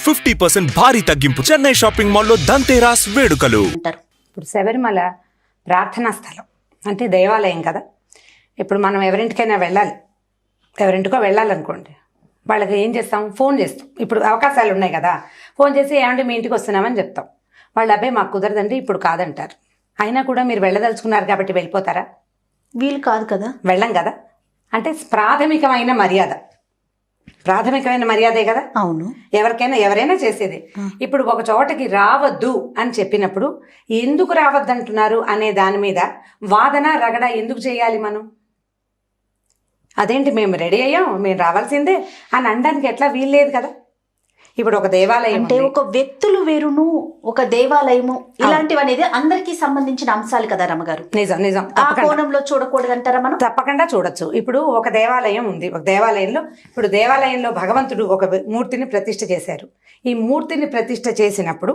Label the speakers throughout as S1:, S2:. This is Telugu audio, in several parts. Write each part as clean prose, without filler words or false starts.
S1: 50% భారీ తగ్గింపు. చెన్నై షాపింగ్ మాల్లో ధన్తేరాస్ వేడుకలు.
S2: ఇప్పుడు శబరిమల ప్రార్థనా స్థలం అంటే దేవాలయం కదా. ఇప్పుడు మనం ఎవరింటికైనా వెళ్ళాలి, ఎవరింటికో వెళ్ళాలనుకోండి, వాళ్ళకి ఏం చేస్తాం? ఫోన్ చేస్తాం. ఇప్పుడు అవకాశాలు ఉన్నాయి కదా, ఫోన్ చేసి ఏమంటే మీ ఇంటికి వస్తున్నామని చెప్తాం. వాళ్ళ అబ్బాయి మాకు కుదరదండి ఇప్పుడు కాదంటారు. అయినా కూడా మీరు వెళ్ళదలుచుకున్నారు కాబట్టి వెళ్ళిపోతారా?
S3: వీలు కాదు కదా,
S2: వెళ్ళం కదా. అంటే ప్రాథమికమైన మర్యాదే కదా.
S3: అవును,
S2: ఎవరైనా చేసేది. ఇప్పుడు ఒక చోటకి రావద్దు అని చెప్పినప్పుడు ఎందుకు రావద్దంటున్నారు అనే దాని మీద వాదన రగడ ఎందుకు చేయాలి మనం? అదేంటి మేము రెడీ అయ్యాం, మేము రావాల్సిందే అని అనడానికి ఎట్లా వీల్లేదు కదా. ఇప్పుడు ఒక దేవాలయం
S3: అంటే ఒక వ్యక్తులు వేరును, ఒక దేవాలయము, ఇలాంటివి అనేది అందరికీ సంబంధించిన అంశాలు కదా రమగారు.
S2: నిజం.
S3: ఆ కోణంలో చూడకూడదంటారా మనం?
S2: తప్పకుండా చూడొచ్చు. ఇప్పుడు ఒక దేవాలయం ఉంది, ఒక దేవాలయంలో భగవంతుడు ఒక మూర్తిని ప్రతిష్ఠ చేశారు. ఈ మూర్తిని ప్రతిష్ఠ చేసినప్పుడు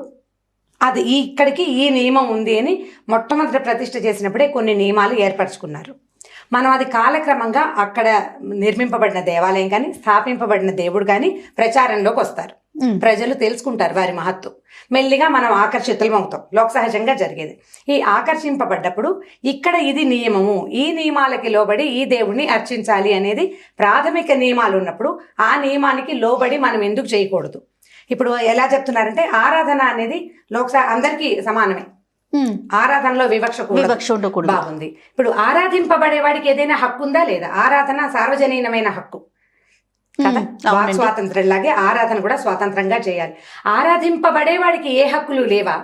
S2: అది ఇక్కడికి ఈ నియమం ఉంది అని మొట్టమొదటి ప్రతిష్ఠ చేసినప్పుడే కొన్ని నియమాలు ఏర్పరచుకున్నారు. మనం అది కాలక్రమంగా అక్కడ నిర్మింపబడిన దేవాలయం కానీ, స్థాపింపబడిన దేవుడు కానీ ప్రచారంలోకి వస్తారు. ప్రజలు తెలుసుకుంటారు వారి మహత్తు. మెల్లిగా మనం ఆకర్షితులమవుతాం. లోక సహజంగా జరిగేది. ఈ ఆకర్షింపబడ్డప్పుడు ఇక్కడ ఇది నియమము, ఈ నియమాలకి లోబడి ఈ దేవుణ్ణి అర్చించాలి అనేది ప్రాథమిక నియమాలు ఉన్నప్పుడు ఆ నియమానికి లోబడి మనం ఎందుకు చేయకూడదు? ఇప్పుడు ఎలా చెప్తున్నారంటే ఆరాధన అనేది అందరికీ సమానమే. ఆరాధనలో వివక్ష ఉండకూడదు. బాగుంది. ఇప్పుడు ఆరాధింపబడేవాడికి ఏదైనా హక్కు ఉందా లేదా? ఆరాధన సార్వజనీనమైన హక్కు కదా. స్వాతంత్రంలాగే ఆరాధన కూడా స్వాతంత్రంగా చేయాలి. ఆరాధింపబడేవాడికి ఏ హక్కులు లేవా?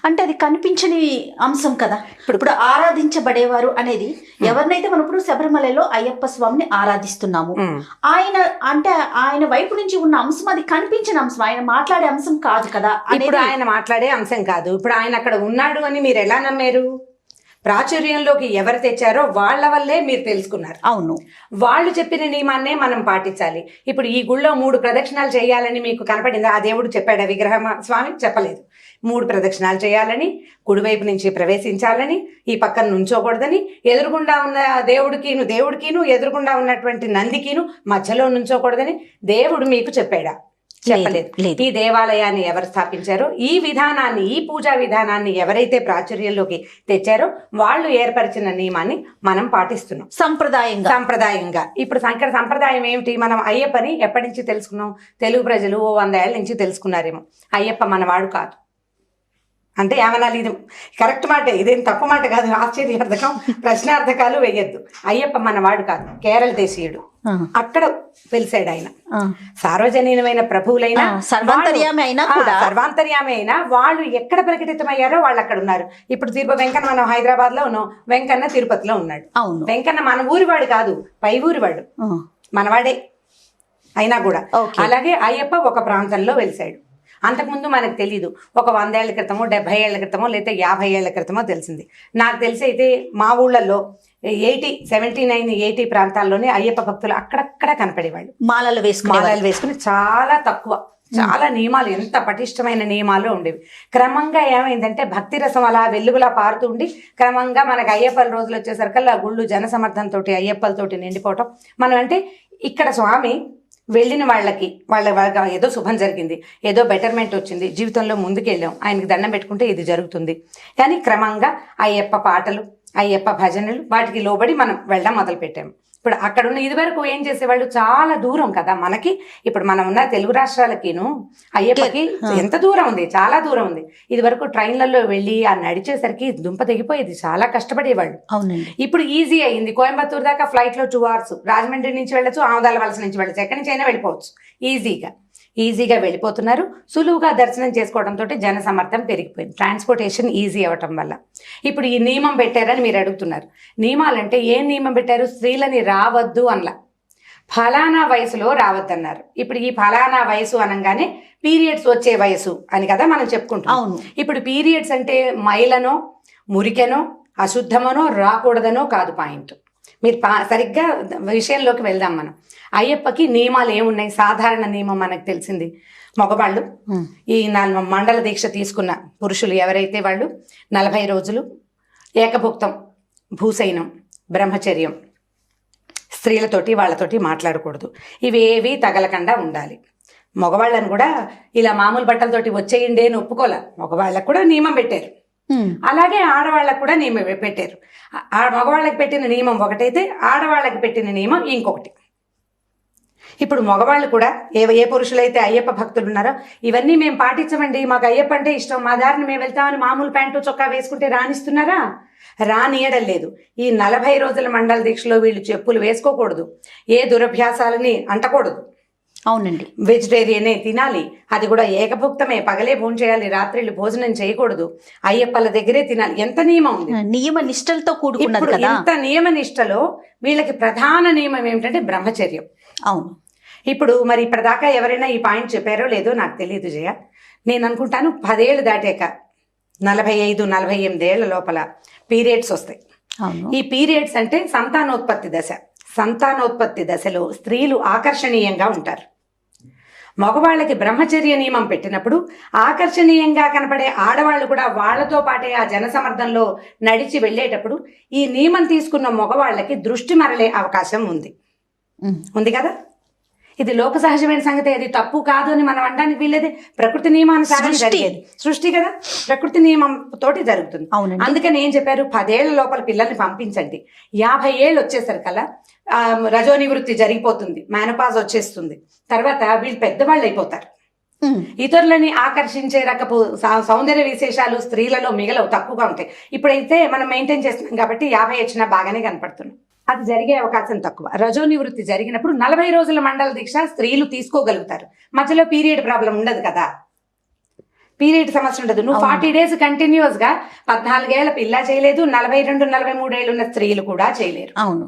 S3: అంటే అది కనిపించని అంశం కదా. ఇప్పుడు ఆరాధించబడేవారు అనేది ఎవరినైతే మనం ఇప్పుడు శబరిమలలో అయ్యప్ప స్వామిని ఆరాధిస్తున్నాము, ఆయన వైపు నుంచి ఉన్న అంశం అది కనిపించిన అంశం, ఆయన మాట్లాడే అంశం కాదు కదా.
S2: ఇప్పుడు ఆయన మాట్లాడే అంశం కాదు. ఇప్పుడు ఆయన అక్కడ ఉన్నాడు అని మీరు ఎలా నమ్మారు? ప్రాచుర్యంలోకి ఎవరు తెచ్చారో వాళ్ళ వల్లే మీరు తెలుసుకున్నారు.
S3: అవును,
S2: వాళ్ళు చెప్పిన నియమాన్నే మనం పాటించాలి. ఇప్పుడు ఈ గుళ్ళో 3 ప్రదక్షిణాలు చేయాలని మీకు కనపడిందా? ఆ దేవుడు చెప్పాడా? విగ్రహ స్వామి చెప్పలేదు. 3 ప్రదక్షిణాలు చేయాలని, కుడివైపు నుంచి ప్రవేశించాలని, ఈ పక్కన నుంచోకూడదని, ఎదురుగుండా ఉన్న దేవుడికిను ఎదురుగుండా ఉన్నటువంటి నందికిను మధ్యలో నుంచోకూడదని దేవుడు మీకు చెప్పాడా? చెప్పలేదు. ఈ దేవాలయాన్ని ఎవరు స్థాపించారో, ఈ విధానాన్ని, ఈ పూజా విధానాన్ని ఎవరైతే ప్రాచుర్యంలోకి తెచ్చారో వాళ్ళు ఏర్పరిచిన నియమాన్ని మనం పాటిస్తున్నాం సంప్రదాయంగా. ఇప్పుడు సంప్రదాయం ఏమిటి? మనం అయ్యప్పని ఎప్పటి నుంచి తెలుసుకున్నాం? తెలుగు ప్రజలు 100 ఏళ్ల నుంచి తెలుసుకున్నారేమో. అయ్యప్ప మనవాడు కాదు అంటే ఏమనాలి? ఇది కరెక్ట్ మాటే, ఇదేం తప్పు మాట కాదు. ఆశ్చర్యార్థకం ప్రశ్నార్థకాలు వేయద్దు. అయ్యప్ప మనవాడు కాదు, కేరళ దేశీయుడు. అక్కడ వెలిసాడు ఆయన. సార్వజనీనమైన ప్రభువులైనా, సర్వాంతర్యామి అయినా వాళ్ళు ఎక్కడ ప్రకటితమయ్యారో వాళ్ళు అక్కడ ఉన్నారు. ఇప్పుడు వెంకన్న మనం హైదరాబాద్ లో ఉన్నాం, వెంకన్న తిరుపతిలో ఉన్నాడు. వెంకన్న మన ఊరివాడు కాదు, పై ఊరివాడు, మనవాడే అయినా కూడా. అలాగే అయ్యప్ప ఒక ప్రాంతంలో వెలిసాడు. అంతకుముందు మనకు తెలీదు. ఒక 100 ఏళ్ల క్రితమో, 70 ఏళ్ల క్రితమో, లేదా 50 ఏళ్ల క్రితమో తెలిసింది. నాకు తెలిసి అయితే మా ఊళ్ళల్లో 79, 80 ప్రాంతాల్లోనే అయ్యప్ప భక్తులు అక్కడక్కడ కనపడేవాళ్ళు. మాలలు వేసుకుని చాలా నియమాలు, ఎంత పటిష్టమైన నియమాలు ఉండేవి. క్రమంగా ఏమైందంటే భక్తి రసం అలా వెలుగులా పారుతుండి క్రమంగా మనకు అయ్యప్పల రోజులు వచ్చేసరికల్లా గుళ్ళు జనసమర్థంతో అయ్యప్పలతోటి నిండిపోవటం. మనం అంటే ఇక్కడ స్వామి వెళ్ళిన వాళ్ళకి ఏదో శుభం జరిగింది, ఏదో బెటర్మెంట్ వచ్చింది, జీవితంలో ముందుకెళ్ళాం, ఆయనకి దండం పెట్టుకుంటే ఇది జరుగుతుంది. కానీ క్రమంగా అయ్యప్ప పాటలు, అయ్యప్ప భజనలు, వాటికి లోబడి మనం వెళ్ళడం మొదలుపెట్టాము. ఇప్పుడు అక్కడున్న ఇదివరకు ఏం చేసేవాళ్ళు? చాలా దూరం కదా మనకి. ఇప్పుడు మనం ఉన్న తెలుగు రాష్ట్రాలకిను అయ్యప్పకి ఎంత దూరం ఉంది? చాలా దూరం ఉంది. ఇది వరకు ట్రైన్లలో వెళ్ళి ఆ నడిచేసరికి దుంప తెగిపోయేది, చాలా కష్టపడేవాళ్ళు.
S3: అవునండి.
S2: ఇప్పుడు ఈజీ అయింది. కోయంబత్తూరు దాకా ఫ్లైట్లో 2 hours, రాజమండ్రి నుంచి వెళ్ళచ్చు, ఆమదాల వలస నుంచి వెళ్ళచ్చు, ఎక్కడి నుంచి అయినా వెళ్ళిపోవచ్చు. ఈజీగా వెళ్ళిపోతున్నారు. సులువుగా దర్శనం చేసుకోవడంతో జన సమర్థం పెరిగిపోయింది. ట్రాన్స్పోర్టేషన్ ఈజీ అవ్వటం వల్ల. ఇప్పుడు ఈ నియమం పెట్టారని మీరు అడుగుతున్నారు. నియమాలంటే ఏం నియమం పెట్టారు? స్త్రీలని రావద్దు అనలా, ఫలానా వయసులో రావద్దన్నారు. ఇప్పుడు ఈ ఫలానా వయసు అనగానే పీరియడ్స్ వచ్చే వయసు అని కదా మనం చెప్పుకుంటాం. ఇప్పుడు పీరియడ్స్ అంటే మైలనో, మురికెనో, అశుద్ధమనో రాకూడదనో కాదు పాయింట్. మీరు సరిగ్గా విషయంలోకి వెళ్దాం. మనం అయ్యప్పకి నియమాలు ఏమున్నాయి? సాధారణ నియమం మనకు తెలిసింది, మగవాళ్ళు ఈ మండల దీక్ష తీసుకున్న పురుషులు ఎవరైతే వాళ్ళు 40 రోజులు ఏకభుక్తం, భూసైనం, బ్రహ్మచర్యం, స్త్రీలతోటి వాళ్ళతోటి మాట్లాడకూడదు, ఇవేవి తగలకుండా ఉండాలి. మగవాళ్ళని కూడా ఇలా మామూలు బట్టలతోటి వచ్చేయండి అని ఒప్పుకోలే, మగవాళ్ళకు కూడా నియమం పెట్టారు. అలాగే ఆడవాళ్ళకు కూడా నియమం పెట్టారు. మగవాళ్ళకి పెట్టిన నియమం ఒకటైతే ఆడవాళ్ళకి పెట్టిన నియమం ఇంకొకటి. ఇప్పుడు మగవాళ్ళు కూడా ఏ పురుషులైతే అయ్యప్ప భక్తులు ఉన్నారో ఇవన్నీ మేము పాటించమండి, మాకు అయ్యప్ప అంటే ఇష్టం, మా దారిని మేము వెళ్తామని మామూలు ప్యాంటు చొక్కా వేసుకుంటే రానిస్తున్నారా? రానియడం లేదు. ఈ 40 రోజుల మండల దీక్షలో వీళ్ళు చెప్పులు వేసుకోకూడదు, ఏ దురభ్యాసాలని అంటకూడదు.
S3: అవునండి.
S2: వెజిటేరియనే తినాలి, అది కూడా ఏకభుక్తమే, పగలే భోజనం చేయాలి, రాత్రిళ్ళు భోజనం చేయకూడదు, అయ్యప్పల దగ్గరే తినాలి. ఎంత నియమం ఉంది,
S3: నియమ నిష్టలతో కూడుకున్నది కదా.
S2: ఎంత నియమ నిష్టలో వీళ్ళకి ప్రధాన నియమం ఏమిటంటే బ్రహ్మచర్యం.
S3: అవును.
S2: ఇప్పుడు మరి ఇప్పటిదాకా ఎవరైనా ఈ పాయింట్ చెప్పారో లేదో నాకు తెలియదు జయ. నేను అనుకుంటాను 10 ఏళ్ళు దాటాక 45-48 ఏళ్ల లోపల పీరియడ్స్ వస్తాయి. ఈ పీరియడ్స్ అంటే సంతానోత్పత్తి దశ. సంతానోత్పత్తి దశలో స్త్రీలు ఆకర్షణీయంగా ఉంటారు. మగవాళ్ళకి బ్రహ్మచర్య నియమం పెట్టినప్పుడు ఆకర్షణీయంగా కనపడే ఆడవాళ్ళు కూడా వాళ్లతో పాటే ఆ జనసమర్థంలో నడిచి వెళ్ళేటప్పుడు ఈ నియమం తీసుకున్న మగవాళ్ళకి దృష్టి మరలే అవకాశం ఉంది కదా. ఇది లోక సహజమైన సంగతి, అది తప్పు కాదు అని మనం అనడానికి వీళ్ళేది. ప్రకృతి నియమానుసారం జరిగేది సృష్టి కదా, ప్రకృతి నియమం తోటి జరుగుతుంది. అందుకని ఏం చెప్పారు, 10 ఏళ్ల లోపల పిల్లల్ని పంపించండి. 50 ఏళ్ళు వచ్చేసరికల్లా రజోనివృత్తి జరిగిపోతుంది, మేనపాజ్ వచ్చేస్తుంది. తర్వాత వీళ్ళు పెద్దవాళ్ళు అయిపోతారు. ఇతరులని ఆకర్షించే రకపు సౌందర్య విశేషాలు స్త్రీలలో మిగలవు, తక్కువగా ఉంటాయి. ఇప్పుడైతే మనం మెయింటైన్ చేస్తున్నాం కాబట్టి 50 వచ్చినా బాగానే కనపడుతున్నాం. అది జరిగే అవకాశం తక్కువ. రజోనివృత్తి జరిగినప్పుడు 40 రోజుల మండల దీక్ష స్త్రీలు తీసుకోగలుగుతారు. మధ్యలో పీరియడ్ ప్రాబ్లం ఉండదు కదా, పీరియడ్ సమస్య ఉండదు. నువ్వు 40 డేస్ కంటిన్యూస్ గా 14 ఏళ్ల పిల్ల చేయలేదు, 42-43 ఏళ్ళు ఉన్న స్త్రీలు కూడా చేయలేరు.
S3: అవును,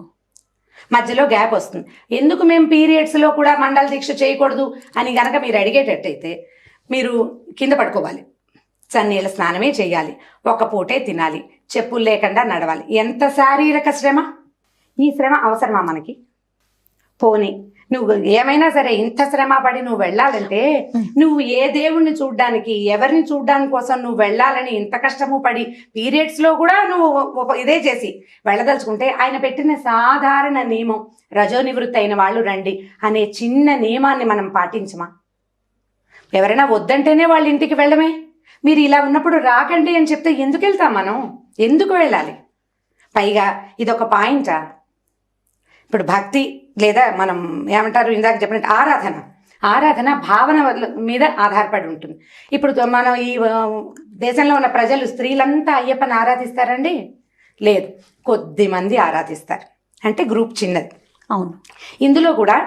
S2: మధ్యలో గ్యాప్ వస్తుంది. ఎందుకు మేము పీరియడ్స్ లో కూడా మండల దీక్ష చేయకూడదు అని గనక మీరు అడిగేటట్టయితే మీరు కింద పడుకోవాలి, చన్నీళ్ళ స్నానమే చేయాలి, ఒక్క పూటే తినాలి, చెప్పులు లేకుండా నడవాలి. ఎంత శారీరక శ్రమ! ఈ శ్రమ అవసరమా మనకి? పోనీ నువ్వు ఏమైనా సరే ఇంత శ్రమ పడి నువ్వు వెళ్ళాలంటే, నువ్వు ఏ దేవుణ్ణి చూడ్డానికి, ఎవరిని చూడ్డానికి కోసం నువ్వు వెళ్ళాలని ఇంత కష్టము పడి పీరియడ్స్ లో కూడా నువ్వు ఇదే చేసి వెళ్ళదలుచుకుంటే, ఆయన పెట్టిన సాధారణ నియమం రజోనివృత్తి అయిన వాళ్ళు రండి అనే చిన్న నియమాన్ని మనం పాటించమా? ఎవరైనా వద్దంటేనే వాళ్ళ ఇంటికి వెళ్ళమే. మీరు ఇలా ఉన్నప్పుడు రాకండి అని చెప్తే ఎందుకు వెళ్తాం మనం? ఎందుకు వెళ్ళాలి? పైగా ఇదొక పాయింటా? ఇప్పుడు భక్తి లేదా మనం ఏమంటారు ఇందాక చెప్పినట్టు ఆరాధన భావన మీద ఆధారపడి ఉంటుంది. ఇప్పుడు మనం ఈ దేశంలో ఉన్న ప్రజలు స్త్రీలంతా అయ్యప్పని ఆరాధిస్తారండి? లేదు, కొద్ది మంది ఆరాధిస్తారు, అంటే గ్రూప్ చిన్నది.
S3: అవును.
S2: ఇందులో కూడా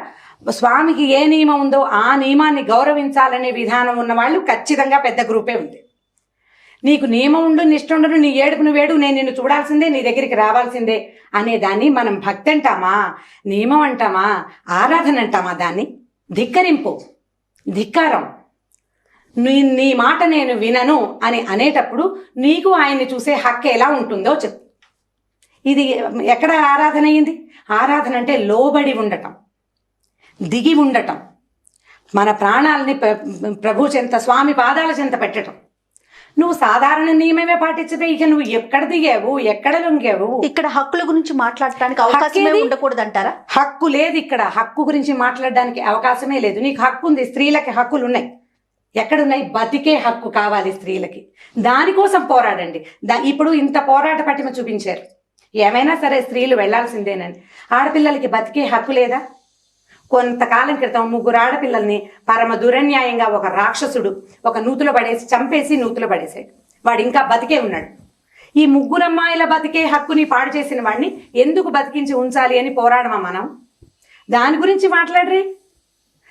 S2: స్వామికి ఏ నియమం ఉందో ఆ నియమాన్ని గౌరవించాలనే విధానం ఉన్న వాళ్ళు ఖచ్చితంగా పెద్ద గ్రూపే ఉంది. నీకు నియమం ఉండు, నిష్ట ఉండడు, నీ ఏడుపు నువ్వేడు, నేను నిన్ను చూడాల్సిందే, నీ దగ్గరికి రావాల్సిందే అనే దాన్ని మనం భక్తి అంటామా, నియమం అంటామా, ఆరాధన అంటామా? దాన్ని ధిక్కరింపు, ధిక్కారం. నీ మాట నేను వినను అని అనేటప్పుడు నీకు ఆయన్ని చూసే హక్కు ఎలా ఉంటుందో చెప్పు. ఇది ఎక్కడ ఆరాధన అయింది? ఆరాధన అంటే లోబడి ఉండటం, దిగి ఉండటం, మన ప్రాణాలని ప్రభు చెంత, స్వామి పాదాల చెంత పెట్టడం. నువ్వు సాధారణ నియమమే పాటించదే, ఇక నువ్వు ఎక్కడ దిగావు, ఎక్కడ లొంగావు?
S3: ఇక్కడ హక్కుల గురించి మాట్లాడటానికి అవకాశమే ఉండకూడదు అంటారా?
S2: హక్కు లేదు ఇక్కడ, హక్కు గురించి మాట్లాడడానికి అవకాశమే లేదు. నీకు హక్కు ఉంది, స్త్రీలకి హక్కులు ఉన్నాయి. ఎక్కడున్నాయి? బతికే హక్కు కావాలి స్త్రీలకి, దానికోసం పోరాడండి. ఇప్పుడు ఇంత పోరాట పటిమ చూపించారు, ఏమైనా సరే స్త్రీలు వెళ్లాల్సిందేనని. ఆడపిల్లలకి బతికే హక్కు లేదా? కొంతకాలం క్రితం 3 ఆడపిల్లల్ని పరమ దురన్యాయంగా ఒక రాక్షసుడు ఒక నూతులో పడేసి చంపేసి నూతులో పడేసాడు. వాడు ఇంకా బతికే ఉన్నాడు. ఈ 3 అమ్మాయిల బతికే హక్కుని పాడు చేసిన వాడిని ఎందుకు బతికించి ఉంచాలి అని పోరాడమా మనం? దాని గురించి మాట్లాడరే.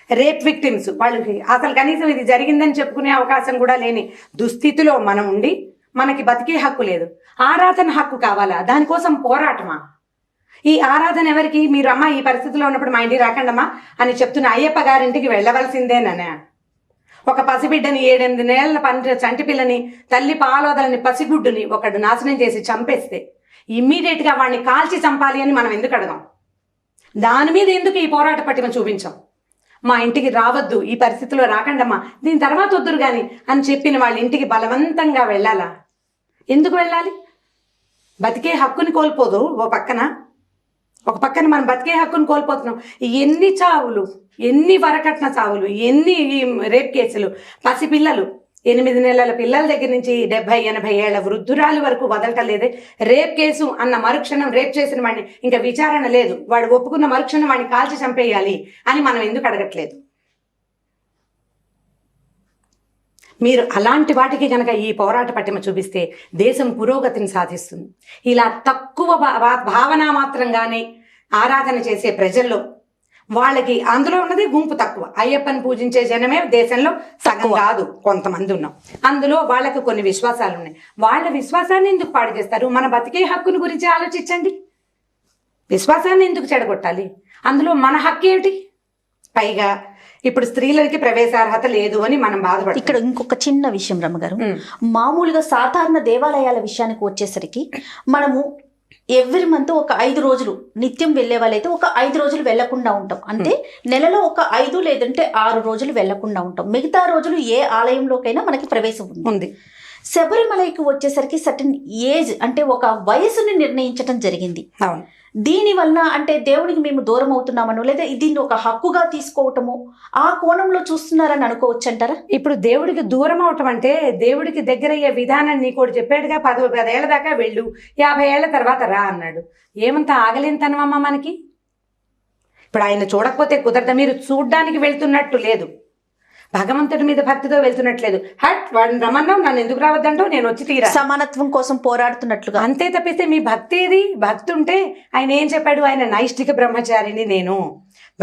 S2: రేప్ విక్టిమ్స్ వాళ్ళకి అసలు కనీసం ఇది జరిగిందని చెప్పుకునే అవకాశం కూడా లేని దుస్థితిలో మనం ఉండి మనకి బతికే హక్కు లేదు. ఆరాధన హక్కు కావాలా? దానికోసం పోరాటమా? ఈ ఆరాధన ఎవరికి? మీరు అమ్మ ఈ పరిస్థితిలో ఉన్నప్పుడు మా ఇంటికి రాకండమ్మా అని చెప్తున్న అయ్యప్ప గారింటికి వెళ్ళవలసిందేననే. ఒక పసిబిడ్డని 7-8 నెలల చంటి పిల్లని, తల్లి పాలోదలని పసిగుడ్డుని ఒకడు నాశనం చేసి చంపేస్తే ఇమ్మీడియట్గా వాడిని కాల్చి చంపాలి అని మనం ఎందుకు అడగాం? దాని మీద ఎందుకు ఈ పోరాట పటిమ చూపించాం? మా ఇంటికి రావద్దు, ఈ పరిస్థితిలో రాకండమ్మా, దీని తర్వాత వద్దురు కానీ అని చెప్పిన వాళ్ళ ఇంటికి బలవంతంగా వెళ్ళాలా? ఎందుకు వెళ్ళాలి? బతికే హక్కుని కోల్పోదు ఓ పక్కన. ఒక పక్కన మనం బతికే హక్కును కోల్పోతున్నాం. ఎన్ని చావులు, ఎన్ని వరకట్న చావులు, ఎన్ని రేప్ కేసులు, పసిపిల్లలు 8 నెలల పిల్లల దగ్గర నుంచి 70-80 ఏళ్ల వృద్ధురాలు వరకు వదలటలేదే. రేప్ కేసు అన్న మరుక్షణం రేప్ చేసిన వాడిని ఇంకా విచారణ లేదు, వాడు ఒప్పుకున్న మరుక్షణం వాడిని కాల్చి చంపేయాలి అని మనం ఎందుకు అడగట్లేదు? మీరు అలాంటి వాటికి కనుక ఈ పోరాట పటిమ చూపిస్తే దేశం పురోగతిని సాధిస్తుంది. ఇలా తక్కువ భావన మాత్రంగానే ఆరాధన చేసే ప్రజల్లో వాళ్ళకి అందులో ఉన్నది గుంపు తక్కువ. అయ్యప్పని పూజించే జనమే దేశంలో సగం కాదు, కొంతమంది ఉన్నాం. అందులో వాళ్ళకు కొన్ని విశ్వాసాలు ఉన్నాయి. వాళ్ళ విశ్వాసాన్ని ఎందుకు పాడు చేస్తారు? మన బతికే హక్కును గురించి ఆలోచించండి. విశ్వాసాన్ని ఎందుకు చెడగొట్టాలి? అందులో మన హక్కు ఏమిటి? పైగా ఇప్పుడు స్త్రీలకి ప్రవేశార్హత లేదు అని మనం బాధపడతాం.
S3: ఇక్కడ ఇంకొక చిన్న విషయం రమ్మగారు, మామూలుగా సాధారణ దేవాలయాల విషయానికి వచ్చేసరికి మనము ఎవ్రీ మంత్ ఒక 5 రోజులు నిత్యం వెళ్లే వాళ్ళైతే ఒక 5 రోజులు వెళ్లకుండా ఉంటాం. అంటే నెలలో ఒక 5 లేదంటే 6 రోజులు వెళ్లకుండా ఉంటాం. మిగతా రోజులు ఏ ఆలయంలోకైనా మనకి ప్రవేశం ఉంది. శబరిమలైకి వచ్చేసరికి సర్టన్ ఏజ్ అంటే ఒక వయసుని నిర్ణయించడం జరిగింది. దీని వల్ల అంటే దేవుడికి మేము దూరం అవుతున్నామనో లేదా దీన్ని ఒక హక్కుగా తీసుకోవటము ఆ కోణంలో చూస్తున్నారని అనుకోవచ్చు అంటారా?
S2: ఇప్పుడు దేవుడికి దూరం అవటం అంటే దేవుడికి దగ్గరయ్యే విధానం నీకోటి చెప్పాడుగా, 10 ఏళ్ల దాకా వెళ్ళు, 50 ఏళ్ల తర్వాత రా అన్నాడు. ఏమంత ఆగలేనితనమమ్మా మనకి? ఇప్పుడు ఆయన చూడకపోతే కుదరదా? మీరు చూడ్డానికి వెళ్తున్నట్టు లేదు, భగవంతుడి మీద భక్తితో వెళ్తున్నట్లేదు. హట్ వాడిని రమ్మన్నావు, నన్ను ఎందుకు రావద్దంటావు, నేను వచ్చి తీరా.
S3: సమానత్వం కోసం పోరాడుతున్నట్లుగా.
S2: అంతే తప్పిస్తే మీ భక్తి ఏది? భక్తి ఉంటే ఆయన ఏం చెప్పాడు? ఆయన నైష్ఠిక బ్రహ్మచారిని, నేను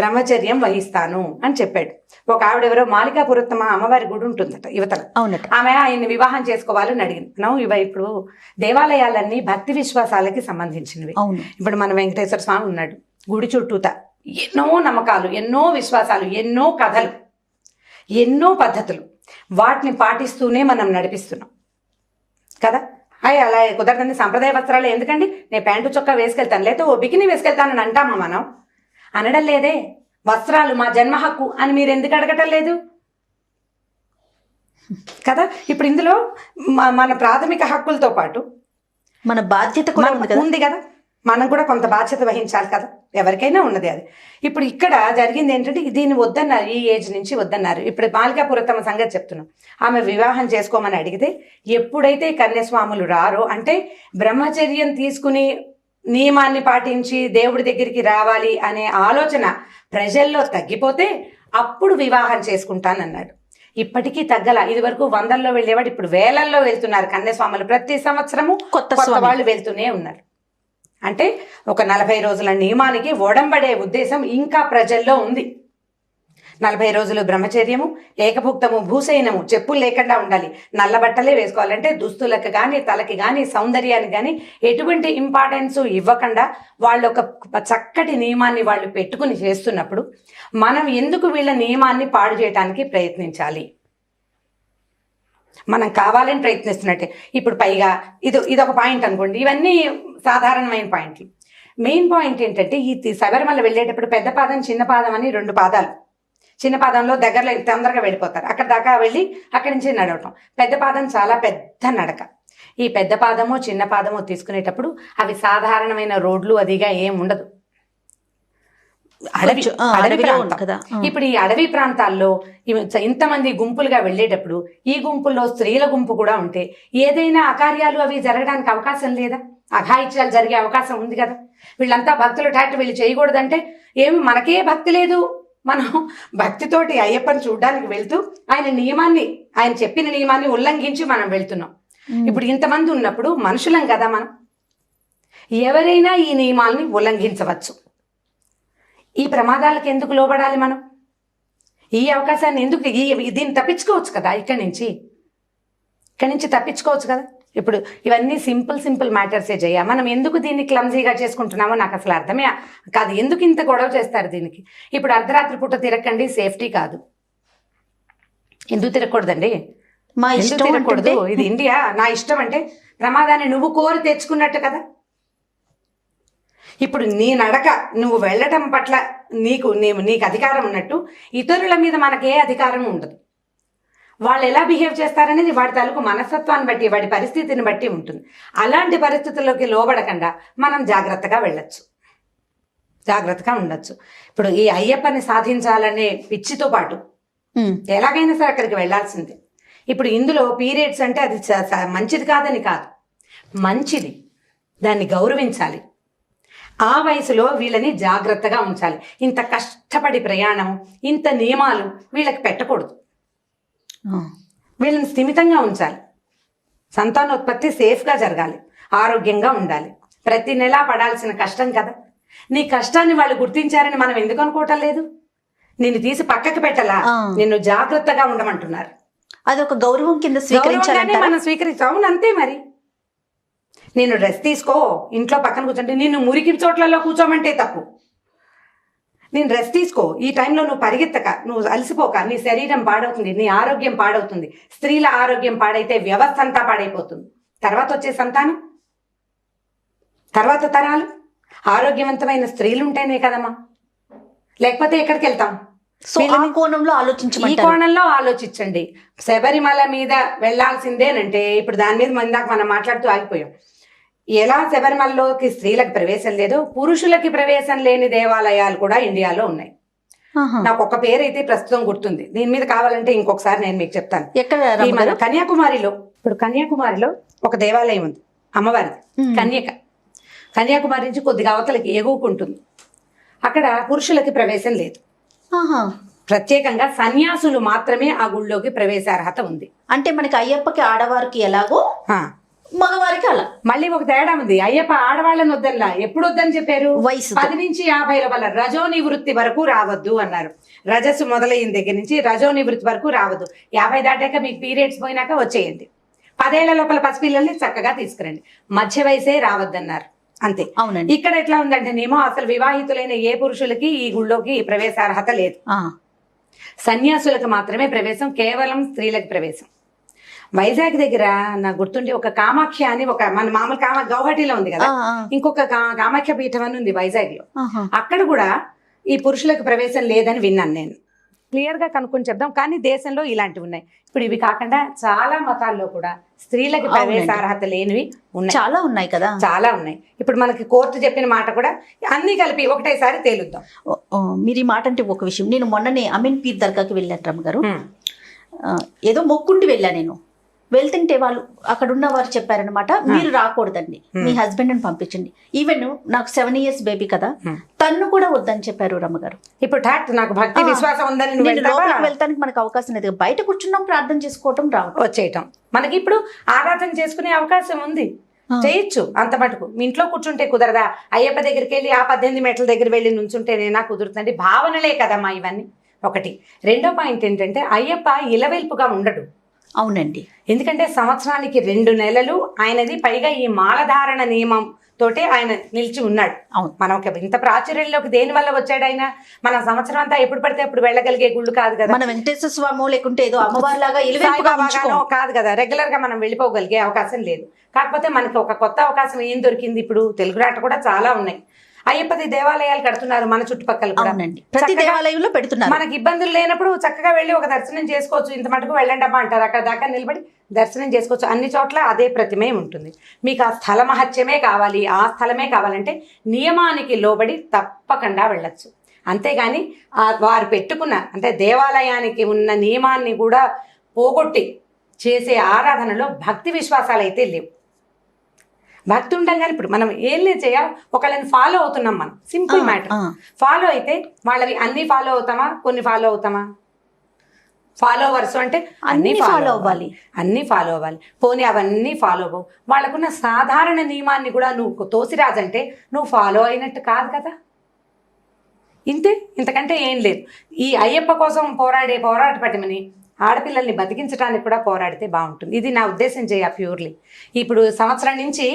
S2: బ్రహ్మచర్యం వహిస్తాను అని చెప్పాడు. ఒక ఆవిడ ఎవరో మాలికాపురత్తమ అమ్మవారి గుడి ఉంటుందట యువతల,
S3: అవునట,
S2: ఆమె ఆయన్ని వివాహం చేసుకోవాలని అడిగింది. ఇప్పుడు దేవాలయాలన్నీ భక్తి విశ్వాసాలకి సంబంధించినవి. ఇప్పుడు మన వెంకటేశ్వర స్వామి ఉన్నాడు, గుడి చుట్టూత ఎన్నో నమ్మకాలు, ఎన్నో విశ్వాసాలు, ఎన్నో కథలు, ఎన్నో పద్ధతులు, వాటిని పాటిస్తూనే మనం నడిపిస్తున్నాం కదా. అలా కుదరదని సంప్రదాయ వస్త్రాలు ఎందుకండి, నేను ప్యాంటు చొక్కా వేసుకెళ్తాను, లేకపోతే ఓ బికిని వేసుకెళ్తానని అంటామా మనం? అనడం లేదే. వస్త్రాలు మా జన్మ హక్కు అని మీరు ఎందుకు అడగటం లేదు కదా? ఇప్పుడు ఇందులో మన ప్రాథమిక హక్కులతో పాటు
S3: మన బాధ్యత కూడా
S2: ఉంది కదా, మనం కూడా కొంత బాధ్యత వహించాలి కదా, ఎవరికైనా ఉన్నది అది. ఇప్పుడు ఇక్కడ జరిగింది ఏంటంటే దీన్ని వద్దన్నారు, ఈ ఏజ్ నుంచి వద్దన్నారు. ఇప్పుడు మాలికాపురత్తమ సంగతి చెప్తున్నాం. ఆమె వివాహం చేసుకోమని అడిగితే ఎప్పుడైతే కన్యాస్వాములు రారో, అంటే బ్రహ్మచర్యం తీసుకుని నియమాన్ని పాటించి దేవుడి దగ్గరికి రావాలి అనే ఆలోచన ప్రజల్లో తగ్గిపోతే అప్పుడు వివాహం చేసుకుంటానన్నాడు. ఇప్పటికీ తగ్గల. ఇది వరకు 100ల్లో వెళ్ళేవాడు, ఇప్పుడు 1000ల్లో వెళ్తున్నారు కన్యాస్వాములు. ప్రతి సంవత్సరము కొత్త వాళ్ళు వెళ్తూనే ఉన్నారు. అంటే ఒక 40 రోజుల నియమానికి ఒడంబడే ఉద్దేశం ఇంకా ప్రజల్లో ఉంది. 40 రోజులు బ్రహ్మచర్యము, ఏకభుక్తము, భూశయనము, చెప్పులు లేకుండా ఉండాలి, నల్ల బట్టలే వేసుకోవాలంటే దుస్తులకు కానీ తలకి కానీ సౌందర్యానికి కానీ ఎటువంటి ఇంపార్టెన్స్ ఇవ్వకుండా వాళ్ళు ఒక చక్కటి నియమాన్ని వాళ్ళు పెట్టుకుని చేస్తున్నప్పుడు మనం ఎందుకు వీళ్ళ నియమాన్ని పాడు చేయడానికి ప్రయత్నించాలి? మనం కావాలని ప్రయత్నిస్తున్నట్టే. ఇప్పుడు పైగా ఇదొక పాయింట్ అనుకోండి, ఇవన్నీ సాధారణమైన పాయింట్లు. మెయిన్ పాయింట్ ఏంటంటే ఈ శబరిమల వెళ్ళేటప్పుడు పెద్ద పాదం చిన్న పాదం అని 2 పాదాలు. చిన్న పాదంలో దగ్గరలో తొందరగా వెళ్ళిపోతారు, అక్కడ దాకా వెళ్ళి అక్కడి నుంచి నడవటం. పెద్ద పాదం చాలా పెద్ద నడక. ఈ పెద్ద పాదము చిన్న పాదము తీసుకునేటప్పుడు అవి సాధారణమైన రోడ్లు అదిగా ఏం ఉండదు, అడవి ప్రాంతం. ఇప్పుడు ఈ అడవి ప్రాంతాల్లో ఇంతమంది గుంపులుగా వెళ్ళేటప్పుడు ఈ గుంపుల్లో స్త్రీల గుంపు కూడా ఉంటే ఏదైనా అకార్యాలు అవి జరగడానికి అవకాశం లేదా? అఘాయిత్యాలు జరిగే అవకాశం ఉంది కదా. వీళ్ళంతా భక్తులు టాక్ట్ వీళ్ళు చేయకూడదంటే ఏమి, మనకే భక్తి లేదు, మనం భక్తితోటి అయ్యప్పని చూడడానికి వెళ్తూ ఆయన చెప్పిన నియమాన్ని ఉల్లంఘించి మనం వెళ్తున్నాం. ఇప్పుడు ఇంతమంది ఉన్నప్పుడు మనుషులం కదా మనం, ఎవరైనా ఈ నియమాల్ని ఉల్లంఘించవచ్చు. ఈ ప్రమాదాలకు ఎందుకు లోబడాలి మనం? ఈ అవకాశాన్ని ఎందుకు, దీన్ని తప్పించుకోవచ్చు కదా, ఇక్కడి నుంచి తప్పించుకోవచ్చు కదా. ఇప్పుడు ఇవన్నీ సింపుల్ మ్యాటర్సే చేయ, మనం ఎందుకు దీన్ని క్లమ్జీగా చేసుకుంటున్నామో నాకు అసలు అర్థమే కాదు. ఎందుకు ఇంత గొడవ చేస్తారు దీనికి? ఇప్పుడు అర్ధరాత్రి పూట తిరగండి, సేఫ్టీ కాదు. ఎందుకు తిరగకూడదండి? ఎందుకు తిరగకూడదు? ఇది ఇండియా, నా ఇష్టం అంటే ప్రమాదాన్ని నువ్వు కోరి తెచ్చుకున్నట్టు కదా. ఇప్పుడు నీ నడక నువ్వు వెళ్ళటం పట్ల నీకు అధికారం ఉన్నట్టు ఇతరుల మీద మనకే అధికారం ఉండదు. వాళ్ళు ఎలా బిహేవ్ చేస్తారనేది వాడి తాలూకు మనస్తత్వాన్ని బట్టి, వాడి పరిస్థితిని బట్టి ఉంటుంది. అలాంటి పరిస్థితుల్లోకి లోబడకుండా మనం జాగ్రత్తగా వెళ్ళొచ్చు. జాగ్రత్తగా ఉండొచ్చు. ఇప్పుడు ఈ అయ్యప్పని సాధించాలనే పిచ్చితో పాటు ఎలాగైనా సరే అక్కడికి వెళ్లాల్సిందే. ఇప్పుడు ఇందులో పీరియడ్స్ అంటే అది మంచిది కాదని కాదు, మంచిది, దాన్ని గౌరవించాలి. ఆ వయసులో వీళ్ళని జాగ్రత్తగా ఉంచాలి. ఇంత కష్టపడి ప్రయాణం, ఇంత నియమాలు వీళ్ళకి పెట్టకూడదు. వీళ్ళని స్థిమితంగా ఉంచాలి. సంతానోత్పత్తి సేఫ్గా జరగాలి, ఆరోగ్యంగా ఉండాలి. ప్రతి నెలా పడాల్సిన కష్టం కదా, నీ కష్టాన్ని వాళ్ళు గుర్తించారని మనం ఎందుకు అనుకోవటం లేదు? నిన్ను తీసి పక్కకి పెట్టలా, నిన్ను జాగ్రత్తగా ఉండమంటున్నారు.
S3: అది ఒక గౌరవం కింద స్వీకరించాలి,
S2: మనం స్వీకరించాము అంతే. మరి నేను రెస్ట్ తీసుకో, ఇంట్లో పక్కన కూర్చుంటే, నిన్ను మురికి చోట్లలో కూర్చోమంటే తప్పు. నేను రెస్ట్ తీసుకో, ఈ టైంలో నువ్వు పరిగెత్తక, నువ్వు అలసిపోక, నీ శరీరం పాడవుతుంది, నీ ఆరోగ్యం పాడవుతుంది. స్త్రీల ఆరోగ్యం పాడైతే వ్యవస్థ అంతా పాడైపోతుంది. తర్వాత వచ్చే సంతానం, తర్వాత తరాలు ఆరోగ్యవంతమైన స్త్రీలు ఉంటేనే కదమ్మా, లేకపోతే ఎక్కడికి వెళ్తాం?
S3: ఈ
S2: కోణంలో ఆలోచించండి. శబరిమల మీద వెళ్లాల్సిందేనంటే ఇప్పుడు దాని మీద ఇందాక మనం మాట్లాడుతూ ఆగిపోయాం. ఎలా శబరిమలలోకి స్త్రీలకు ప్రవేశం లేదు, పురుషులకి ప్రవేశం లేని దేవాలయాలు కూడా ఇండియాలో ఉన్నాయి. నాకు ఒక పేరు అయితే ప్రస్తుతం గుర్తుంది, దీని మీద కావాలంటే ఇంకొకసారి నేను మీకు చెప్తాను. మన కన్యాకుమారిలో, ఇప్పుడు కన్యాకుమారిలో ఒక దేవాలయం ఉంది అమ్మవారిది, కన్యాకుమారి నుంచి కొద్దిగా అవతలకి ఎగువకుంటుంది. అక్కడ పురుషులకి ప్రవేశం లేదు, ప్రత్యేకంగా సన్యాసులు మాత్రమే ఆ గుళ్ళోకి ప్రవేశార్హత ఉంది.
S3: అంటే మనకి అయ్యప్పకి ఆడవారికి ఎలాగో మగవారికి అలా.
S2: మళ్ళీ ఒక తేడా ఉంది. అయ్యప్ప ఆడవాళ్ళని వద్దల్లా, ఎప్పుడు వద్దని చెప్పారు?
S3: వయసు
S2: 10 నుంచి 50 వల్ల రజోని వృత్తి వరకు రావద్దు అన్నారు. రజస్సు మొదలైన దగ్గర నుంచి రజోని వృత్తి వరకు రావద్దు. 50 దాటాక మీకు పీరియడ్స్ పోయినాక వచ్చేయండి. 10 ఏళ్ల లోపల పసిపిల్లల్ని చక్కగా తీసుకురండి. మధ్య వయసే రావద్దన్నారు, అంతే.
S3: అవునండి.
S2: ఇక్కడ ఎట్లా ఉందంటేనేమో అసలు వివాహితులైన ఏ పురుషులకి ఈ గుళ్ళోకి ప్రవేశార్హత లేదు. సన్యాసులకు మాత్రమే ప్రవేశం, కేవలం స్త్రీలకు ప్రవేశం. వైజాగ్ దగ్గర నాకు గుర్తుండి ఒక కామాఖ్య అని, ఒక మన మామూలు గౌహటిలో ఉంది కదా, ఇంకొక కామాఖ్య పీఠం అని ఉంది వైజాగ్ లో. అక్కడ కూడా ఈ పురుషులకు ప్రవేశం లేదని విన్నాను నేను. క్లియర్ గా కనుక్కొని చెప్దాం. కానీ దేశంలో ఇలాంటివి ఉన్నాయి. ఇప్పుడు ఇవి కాకుండా చాలా మతాల్లో కూడా స్త్రీలకు ప్రవేశార్హత లేనివి ఉన్నాయి,
S3: చాలా ఉన్నాయి కదా,
S2: చాలా ఉన్నాయి. ఇప్పుడు మనకి కోర్టు చెప్పిన మాట కూడా అన్ని కలిపి ఒకటేసారి తేలుద్దాం.
S3: మీరు ఈ మాట అంటే ఒక విషయం, నేను మొన్ననే అమీన్ పీర్ దర్గాకి వెళ్ళాను రమ్మ గారు. ఏదో మొక్కుండి వెళ్ళా నేను. వెళ్తుంటే వాళ్ళు అక్కడ ఉన్న వారు చెప్పారనమాట, మీరు రాకూడదండి, మీ హస్బెండ్ ని పంపించండి. ఈవెన్ నాకు 7 years బేబీ కదా, తన్ను కూడా వద్దని చెప్పారు రమ్మగారు.
S2: ఇప్పుడు నాకు భక్తి విశ్వాసం ఉందని
S3: లోపలికి వెళ్తానికి మనకు అవకాశం లేదు, బయట కూర్చున్నాం ప్రార్థన చేసుకోవటం, రావటం
S2: వచ్చేయటం. మనకి ఇప్పుడు ఆరాధన చేసుకునే అవకాశం ఉంది, చేయొచ్చు. అంత మటుకు మీ ఇంట్లో కూర్చుంటే కుదరదా? అయ్యప్ప దగ్గరికి వెళ్ళి ఆ 18 మెట్ల దగ్గర వెళ్ళి నుంచుంటేనేనా కుదురుతుందండి? భావనలే కదమ్మా ఇవన్నీ. ఒకటి. రెండో పాయింట్ ఏంటంటే అయ్యప్ప ఇలవెల్పుగా ఉండడు.
S3: అవునండి.
S2: ఎందుకంటే సంవత్సరానికి 2 నెలలు ఆయనది, పైగా ఈ మాలధారణ నియమం తోటే ఆయన నిలిచి ఉన్నాడు.
S3: అవును.
S2: మనం ఇంత ప్రాచుర్యంలోకి దేని వల్ల వచ్చాడు ఆయన? మన సంవత్సరం అంతా ఎప్పుడు పడితే అప్పుడు వెళ్ళగలిగే గుళ్ళు కాదు కదా.
S3: మన వెంకటేశ్వర స్వామి లేకుంటే ఏదో అమ్మవారిలాగా
S2: కాదు కదా, రెగ్యులర్ గా మనం వెళ్ళిపోగలిగే అవకాశం లేదు. కాకపోతే మనకి ఒక కొత్త అవకాశం ఏం దొరికింది, ఇప్పుడు తెలుగు రాట కూడా చాలా ఉన్నాయి. అయ్యప్పది దేవాలయాలు కడుతున్నారు మన చుట్టుపక్కల కూడా,
S3: ప్రతి దేవాలయంలో పెడుతున్నారు.
S2: మనకి ఇబ్బందులు లేనప్పుడు చక్కగా వెళ్ళి ఒక దర్శనం చేసుకోవచ్చు. ఇంత మటుకు వెళ్ళండి అమ్మా అంటారు, అక్కడ దాకా నిలబడి దర్శనం చేసుకోవచ్చు. అన్ని చోట్ల అదే ప్రతిమే ఉంటుంది. మీకు ఆ స్థల మహత్యమే కావాలి, ఆ స్థలమే కావాలంటే నియమానికి లోబడి తప్పకుండా వెళ్ళచ్చు. అంతేగాని వారు పెట్టుకున్న అంటే దేవాలయానికి ఉన్న నియమాన్ని కూడా పోగొట్టి చేసే ఆరాధనలో భక్తి విశ్వాసాలు అయితే లేవు. భక్తి ఉండగానే ఇప్పుడు మనం ఏం లేదు చేయాలి, ఒకళ్ళని ఫాలో అవుతున్నాం మనం, సింపుల్ మ్యాటర్. ఫాలో అయితే వాళ్ళవి అన్ని ఫాలో అవుతామా, కొన్ని ఫాలో అవుతామా? ఫాలోవర్స్ అంటే అన్ని ఫాలో అవ్వాలి, అన్ని ఫాలో అవ్వాలి. పోనీ అవన్నీ ఫాలో అవ్వవు, వాళ్ళకున్న సాధారణ నియమాన్ని కూడా నువ్వు తోసిరాజంటే నువ్వు ఫాలో అయినట్టు కాదు కదా. ఇంతే, ఇంతకంటే ఏం లేదు. ఈ అయ్యప్ప కోసం పోరాట పట్టమని ఆడపిల్లల్ని బతికించడానికి కూడా పోరాడితే బాగుంటుంది. ఇది నా ఉద్దేశం ప్యూర్లీ. ఇప్పుడు సంవత్సరం నుంచి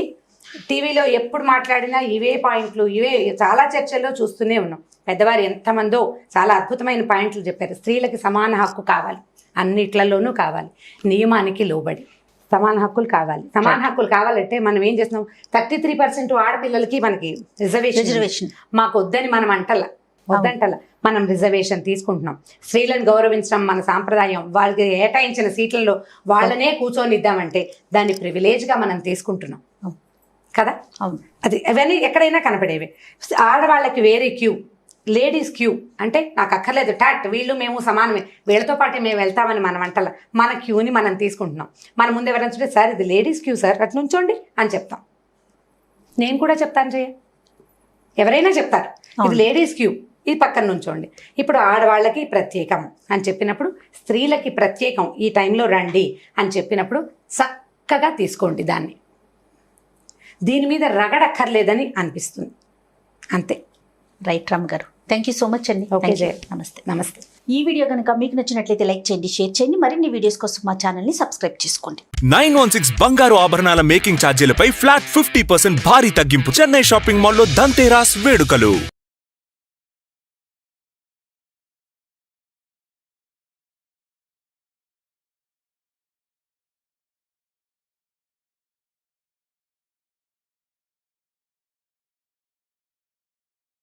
S2: టీవీలో ఎప్పుడు మాట్లాడినా ఇవే పాయింట్లు, ఇవే చాలా చర్చల్లో చూస్తూనే ఉన్నాం. పెద్దవారు ఎంతమందో చాలా అద్భుతమైన పాయింట్లు చెప్పారు. స్త్రీలకి సమాన హక్కు కావాలి, అన్నిట్లలోనూ కావాలి, నియమానికి లోబడి సమాన హక్కులు కావాలి. సమాన హక్కులు కావాలంటే మనం ఏం చేస్తున్నాం, 33% ఆడపిల్లలకి మనకి రిజర్వేషన్ మాకు వద్దని మనం వద్దంటల మనం రిజర్వేషన్ తీసుకుంటున్నాం. స్త్రీలను గౌరవించడం మన సాంప్రదాయం. వాళ్ళకి కేటాయించిన సీట్లలో వాళ్ళనే కూర్చొని ఇద్దామంటే దాన్ని ప్రివిలేజ్గా మనం తీసుకుంటున్నాం. కదా.
S3: అవును.
S2: అది అవన్నీ ఎక్కడైనా కనపడేవి. ఆడవాళ్ళకి వేరే క్యూ, లేడీస్ క్యూ అంటే నాకు అక్కర్లేదు టాట్, వీళ్ళు మేము సమానమే, వీళ్ళతో పాటు మేము వెళ్తామని మన వంటల మన క్యూని మనం తీసుకుంటున్నాం. మన ముందు ఎవరైనా చూస్తే సార్ ఇది లేడీస్ క్యూ సార్ అట్లా నుంచోండి అని చెప్తాం. నేను కూడా చెప్తాను జయ, ఎవరైనా చెప్తారు ఇది లేడీస్ క్యూ, ఈ పక్కన నుంచోండి. ఇప్పుడు ఆడవాళ్ళకి ప్రత్యేకం అని చెప్పినప్పుడు, స్త్రీలకి ప్రత్యేకం ఈ టైంలో రండి అని చెప్పినప్పుడు చక్కగా తీసుకోండి దాన్ని. దీని మీద రగడక్కర్లేదని అనిపిస్తుంది అంతే.
S3: రైట్ రామ్ గారు, థ్యాంక్ యూ సో మచ్ అండి.
S2: ఓకే జయ,
S3: నమస్తే.
S2: నమస్తే.
S3: ఈ వీడియో కనుక మీకు నచ్చినట్లయితే లైక్ చేయండి, షేర్ చేయండి. మరిన్ని వీడియోస్ కోసం మా ఛానల్ని సబ్స్క్రైబ్ చేసుకోండి.
S1: 916 బంగారు ఆభరణాల మేకింగ్ ఛార్జీలపై ఫ్లాట్ 50% భారీ తగ్గింపు. చెన్నై షాపింగ్ మాల్లో ధన్తేరాస్ వేడుకలు.